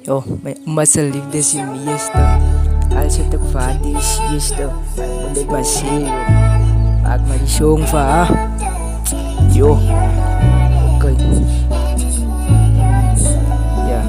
Yo, may liefde is je meeste. Als je te vaart is eerste. Moet ik maar zien. Maak maar die song van ha. Yo. Oké. Ja.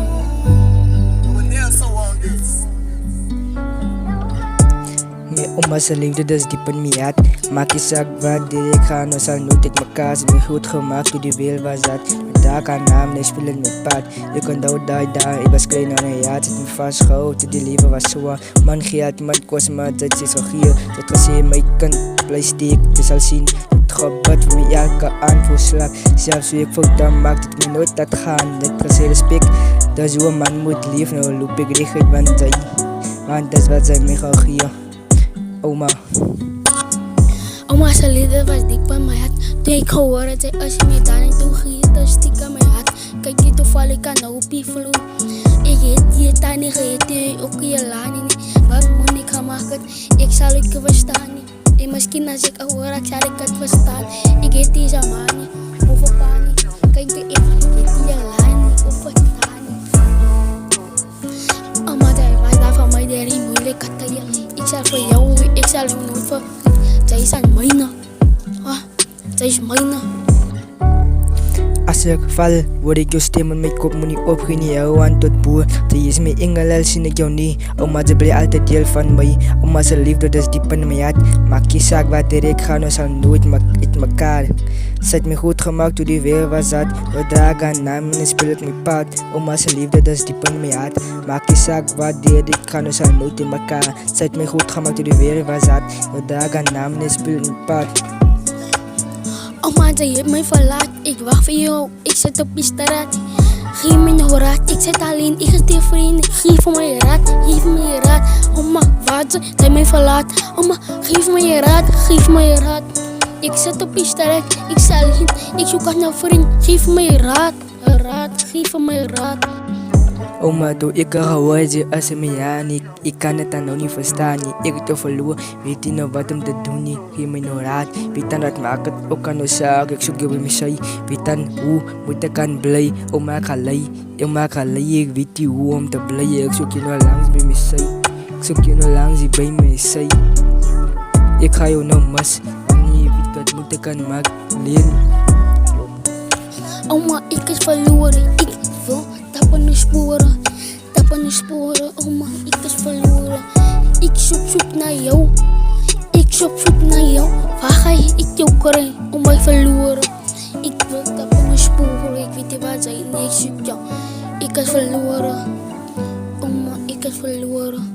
Mijn liefde, dat is diep in mijn hart. Maak je zak wat ik ga, nou zal nooit uit mekaar zijn. Goed gemaakt, hoe die wil was dat. Daar kan naam, nee, spelen met pad. Je kon daar, ik was klein aan een jaar. Zit me vastgehouden, die leven was zo. Man geld, man kost, maar dat is zo hier. Dat gezien, maar ik kan blij steken, je zal zien. Het gebod voor mij elke aanvoerslag. Zelfs wie ik fout dan maakt het me nooit dat gaan. Dat gezien respect, dat is hoe een man moet leven. Nou loop ik recht uit, want dat is wat zij mij gaan geven. Oma. Oma's liefde was diep in mijn hart. Toen ik gehoord had, zei als je me daar niet toe geeft, dan stiek in mijn hart. Kijk je toevallig kan nou pievelen. Ik heet je daar niet gegeten, ook in je laan niet. Wat moet ik gaan maken? Ik zal ik verstaan niet. En misschien als ik hoor, zal ik het verstaan. Ik heet deze man niet, hoeveel paan niet. Kijk je, ik heet je laan niet, hoeveel staan niet. Oma, zij was daar van mij, der in moeilijk had je. Ik zal voor jou, ik zal jou nooit voor. Zij is aan mijne. Zij is mijne. Als ik val, word ik jouw stem en mijn kop moet niet opgaan. Jou aan tot boer. Zij is mijn engel, al zie ik jou niet. Oma, ze blijft altijd deel van mij. Oma, ze liefde, dat is diep in mijn hart. Maak je zaak wat ik ga, nou zal nooit uit mekaar. Ze heeft me goed gemaakt hoe die weer was zat. We dragen naam en speel ik mijn pad. Oma, ze liefde, dat is diep in mijn hart. Maak je zaak wat ik ga, nou zal nooit in mekaar. Ze heeft me goed gemaakt hoe die weer was zat. We dragen naam en speel ik mijn pad. Oma, zij heeft mij verlaat. Ik wacht voor jou, ik zit op je straat. Geef me nou raad, ik zit alleen, ik ga vrienden. Geef me je raad, geef me je raad. Oma, wat ze heeft mij verlaat. Oma, geef me je raad, geef me je raad. Ik zit op je straat, ik sta alleen, ik zoek aan jouw vriend. Geef me je raad, geef me je raad. Oma, toen ik gehoord zei als ze me ja niet. Ik kan het dan nog niet verstaan niet. Ik heb te verloren, weet je nou wat om te doen niet. Geef me nou raad, weet dan dat maakt het ook aan de zaak. Ik zoek je bij me zij, weet dan hoe moet ik aan blij. Oma, ik ga lei, ik weet niet hoe om te blij. Ik zoek je nou langs bij me zij, ik zoek je nou langs bij me zij. Ik ga jou nou mis, en je weet wat moet ik aan maken. Oma, ik is verloren, ik wil tappen de sporen, oma, ik is verloren. Ik zoek naar jou, waar ga je, ik jou krijgen, oma, ik verloren. Ik wil tappen de sporen, ik weet niet waar zijn, ik zoek jou. Ik is verloren, oma, ik is verloren.